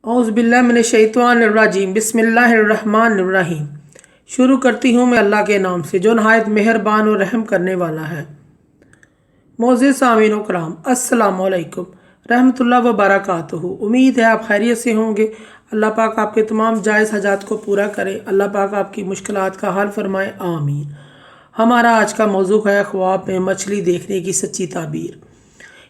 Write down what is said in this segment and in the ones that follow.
औज़ुबिल्लाहिमिनश्शैतानिर्रजीम बिस्मिल्लाहिर्रहमानिर्रहीम। शुरू करती हूँ मैं अल्लाह के नाम से जो नहायत मेहरबान और रहम करने वाला है। मोअज़्ज़िज़ सामीन व कराम, अस्सलामु अलैकुम रहमतुल्लाह व बरकातुहू। उम्मीद है आप खैरियत से होंगे। अल्लाह पाक आपके तमाम जायज़ हजात को पूरा करे। अल्लाह पाक आपकी मुश्किलात का हल फरमाए, आमीन। हमारा आज का मौजू है ख्वाब में मछली देखने की सच्ची ताबीर।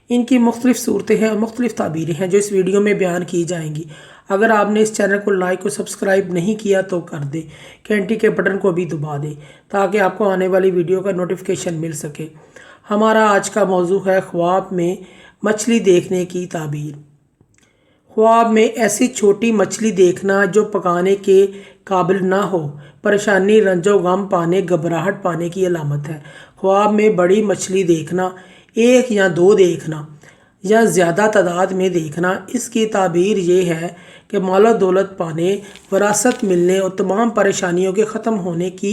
इनकी मुख्तलिफ़ सूरतें हैं और मुख्तलिफ़ ताबीरें हैं जो इस वीडियो में बयान की जाएंगी। अगर आपने इस चैनल को लाइक और सब्सक्राइब नहीं किया तो कर दें, घंटी के बटन को भी दबा दें ताकि आपको आने वाली वीडियो का नोटिफिकेशन मिल सके। हमारा आज का मौजू है ख्वाब में मछली देखने की ताबीर। ख्वाब में ऐसी छोटी मछली देखना जो पकाने के काबिल ना हो, परेशानी, रंजो गम पाने, घबराहट पाने की अलामत है। ख्वाब में बड़ी मछली देखना, एक या दो देखना या ज़्यादा तादाद में देखना, इसकी ताबीर ये है कि मालो दौलत पाने, वरासत मिलने और तमाम परेशानियों के ख़त्म होने की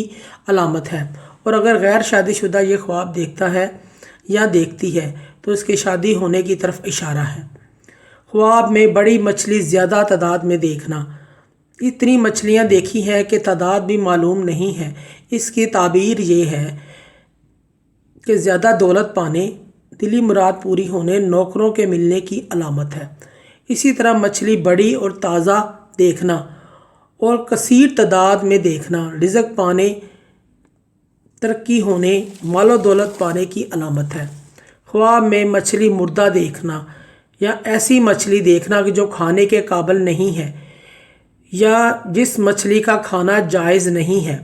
अलामत है। और अगर गैर शादीशुदा ये ख्वाब देखता है या देखती है तो इसके शादी होने की तरफ इशारा है। ख्वाब में बड़ी मछली ज़्यादा तादाद में देखना, इतनी मछलियाँ देखी हैं कि तादाद भी मालूम नहीं है, इसकी ताबीर ये है कि ज़्यादा दौलत पाने, दिली मुराद पूरी होने, नौकरों के मिलने की अलामत है। इसी तरह मछली बड़ी और ताज़ा देखना और कसीर तादाद में देखना रिज़्क़ पाने, तरक्की होने, मालो दौलत पाने की अलामत है। ख्वाब में मछली मुर्दा देखना या ऐसी मछली देखना कि जो खाने के काबिल नहीं है या जिस मछली का खाना जायज़ नहीं है,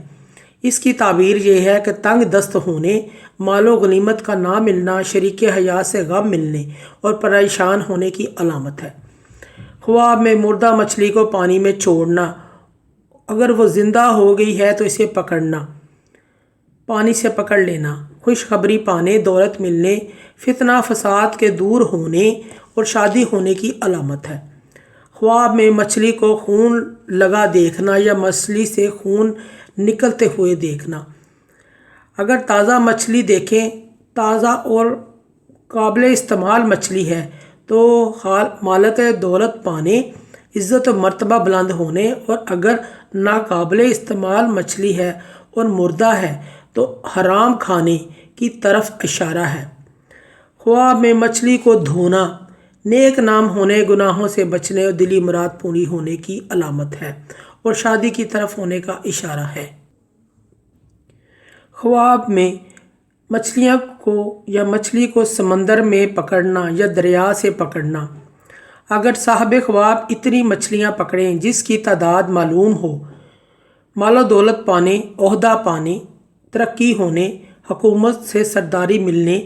इसकी ताबीर ये है कि तंग दस्त होने, मालो गनीमत का ना मिलना, शरीके हयात से गम मिलने और परेशान होने की अलामत है। ख्वाब में मुर्दा मछली को पानी में छोड़ना, अगर वो ज़िंदा हो गई है तो इसे पकड़ना, पानी से पकड़ लेना, खुशखबरी पाने, दौलत मिलने, फितना फसाद के दूर होने और शादी होने की अलामत है। ख्वाब में मछली को खून लगा देखना या मछली से खून निकलते हुए देखना। अगर ताज़ा मछली देखें, ताज़ा और काबिल इस्तेमाल मछली है तो मालत दौलत पाने, इज़्ज़त और मर्तबा बुलंद होने, और अगर नाकाबिल इस्तेमाल मछली है और मुर्दा है तो हराम खाने की तरफ इशारा है। ख्वाब में मछली को धोना नेक नाम होने, गुनाहों से बचने और दिली मुराद पूरी होने की अलामत है और शादी की तरफ होने का इशारा है। ख्वाब में मछलियों को या मछली को समंदर में पकड़ना या दरिया से पकड़ना, अगर साहब ख्वाब इतनी मछलियां पकड़ें जिसकी तादाद मालूम हो, मालो दौलत पाने, ओहदा पाने, तरक्की होने, हुकूमत से सरदारी मिलने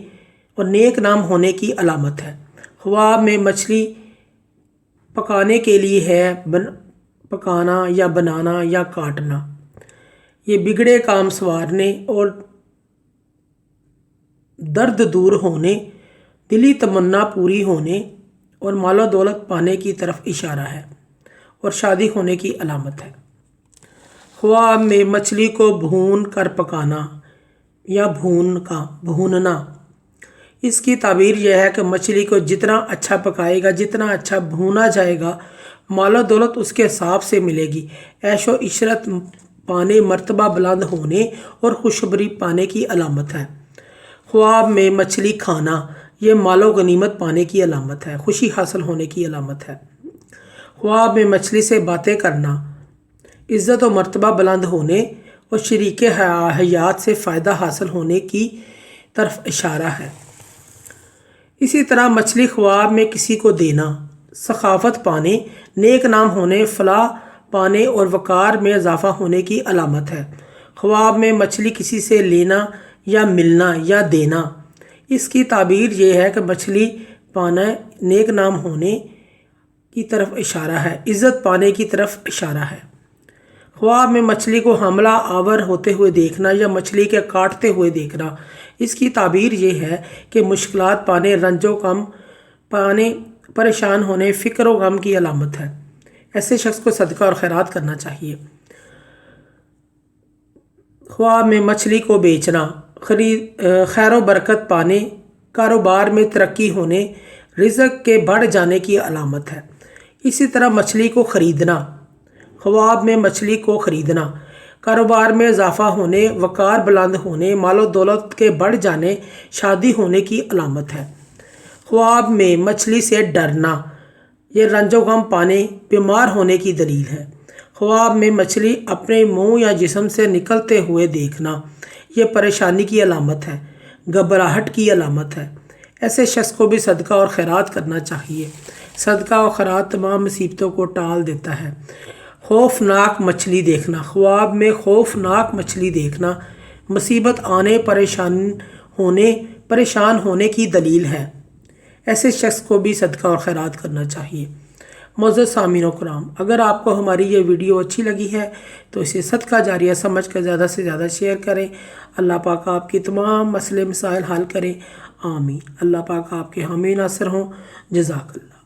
और नेक नाम होने की अलामत है। ख्वाब में मछली पकाने के लिए है, पकाना या बनाना या काटना, ये बिगड़े काम संवारने और दर्द दूर होने, दिली तमन्ना पूरी होने और मालो दौलत पाने की तरफ इशारा है और शादी होने की अलामत है। ख्वाब में मछली को भून कर पकाना या भूनना, इसकी ताबीर यह है कि मछली को जितना अच्छा पकाएगा, जितना अच्छा भूना जाएगा, मालो दौलत उसके हिसाब से मिलेगी। ऐशो इशरत पाने, मर्तबा बुलंद होने और खुशखबरी पाने की अलामत है। ख्वाब में मछली खाना, ये मालो गनीमत पाने की अलामत है, खुशी हासिल होने की अलामत है। ख्वाब में मछली से बातें करना, इज़्ज़त और मर्तबा बुलंद होने और शरीके हयात से फ़ायदा हासिल होने की तरफ इशारा है। इसी तरह मछली ख्वाब में किसी को देना, सखावत पाने, नेक नाम होने, फलाह पाने और वक़ार में इजाफ़ा होने की अलामत है। ख्वाब में मछली किसी से लेना या मिलना या देना, इसकी ताबीर ये है कि मछली पाना नेक नाम होने की तरफ इशारा है, इज़्ज़त पाने की तरफ इशारा है। ख्वाब में मछली को हमला आवर होते हुए देखना या मछली के काटते हुए देखना, इसकी ताबीर ये है कि मुश्किलात पाने, रंजो गम पाने, परेशान होने, फ़िक्र व गम की अलामत है। ऐसे शख्स को सदका और खैरात करना चाहिए। ख्वाब में मछली को बेचना, खैर व बरकत पाने, कारोबार में तरक्की होने, रिज़्क़ के बढ़ जाने की अलामत है। इसी तरह मछली को ख़रीदना, ख्वाब में मछली को ख़रीदना कारोबार में इजाफ़ा होने, वक़ार बुलंद होने, मालो दौलत के बढ़ जाने, शादी होने की अलामत है। ख्वाब में मछली से डरना, ये रंजो गम पाने, बीमार होने की दलील है। ख्वाब में मछली अपने मुंह या जिस्म से निकलते हुए देखना, ये परेशानी की अलामत है, घबराहट की अलामत है। ऐसे शख्स को भी सदका और खैरात करना चाहिए। सदका और खैरात तमाम मुसीबतों को टाल देता है। खौफनाक मछली देखना, ख्वाब में खौफनाक मछली देखना मुसीबत आने, परेशान होने की दलील है। ऐसे शख्स को भी सदका और खैरात करना चाहिए। मोअज़्ज़ज़ सामीन कराम, अगर आपको हमारी ये वीडियो अच्छी लगी है तो इसे सदका जारिया समझ कर ज़्यादा से ज़्यादा शेयर करें। अल्लाह पाक आपकी तमाम मसले मसाइल हल करें। आमीन। अल्लाह पाक आपके हामी नासर हों। जज़ाकल्लाह।